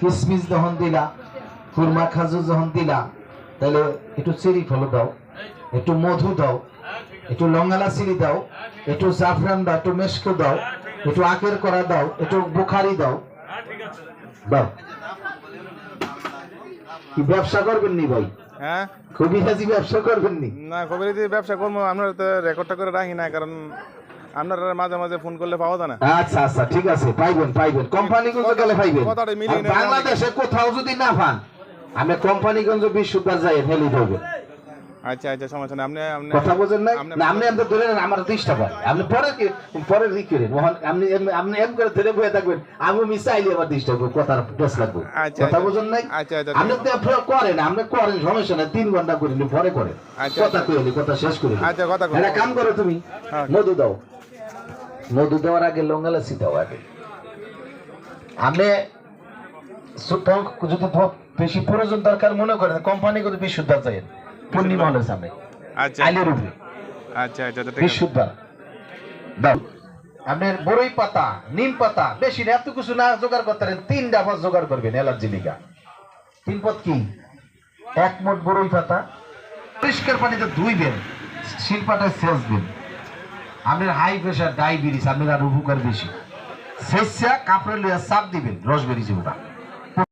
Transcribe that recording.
কিসমিস যখন দিলা, খুরমা খাজু যখন দিলা, তাহলে একটু চেরি ফল দাও, একটু মধু দাও, একটু লঙ্গালা চিনি দাও, একটু জাফরান দাও, একটু মেশকো দাও, একটু আখের করা দাও, একটু বুখারি দাও। দাও। কি ব্যবসা করবেন নি ভাই? হ্যাঁ, কবিরাজি ব্যবসা করবেন নি? না কবিরাজি ব্যবসা করবো, আপনার তো রেকর্ডটা করে রাখি না, কারণ আপনার মাঝে মাঝে ফোন করলে পাওয়া যায় না। আচ্ছা আচ্ছা, ঠিক আছে, পাইবেন পাইবেন, কোম্পানিগঞ্জ গেলে পাইবেন। কথাটা মিলিয়ে আর বাংলাদেশে কোথাও যদি না পান, আপনি কোম্পানিগঞ্জ বিশ্ববিদ্যালয় যাই হেলি দেবেন। আচ্ছা আচ্ছা, সমস্যা নেই। আপনি কথা বোঝেন নাই? না, আপনি এমনি ধরে নেন, আমার 30 টাকা, আপনি পরে ই করেন, আপনি আপনি এম করে ধরে বসে থাকবেন, আমি মিসাইলি আবার 30 টাকা কথার বেশ লাগবে। কথা বোঝেন নাই? আচ্ছা আচ্ছা, আপনি তো করেন, আপনি করেন, সমস্যা নাই, 3 ঘন্টা করেন, পরে করেন, কথা কইলি, কথা শেষ করে। আচ্ছা, কথা একটা কাম করো, তুমি মধু দাও, মধু দেওয়ার আগে লঙ্গালাচি দাও আগে। আপনি যদি বেশি প্রয়োজন দরকার মনে করেন, কোম্পানি কিন্তু বিশুদ্ধ যায় পূর্ণিমা হলে সামনে। আচ্ছা আইলের উপরে। আচ্ছা আচ্ছা, বিশুদ্ধ দাও। আপনার বড়ই পাতা, নিম পাতা, বেশি না, এত কিছু না জোগাড় করতে পারেন, 3 ডাবা জোগাড় করবেন অ্যালার্জি লিগা। 3 পদ কি? 1 মোট বড়ই পাতা পরিষ্কার পানিতে ধুইবেন, শিলপাটায় সেচবেন। আপনার হাই প্রেশার, ডায়াবেটিস, আপনার আর উপকার বেশি। সেচা কাপড়ে লইয়া চাপ দিবেন, রস বেরিয়ে যাবে।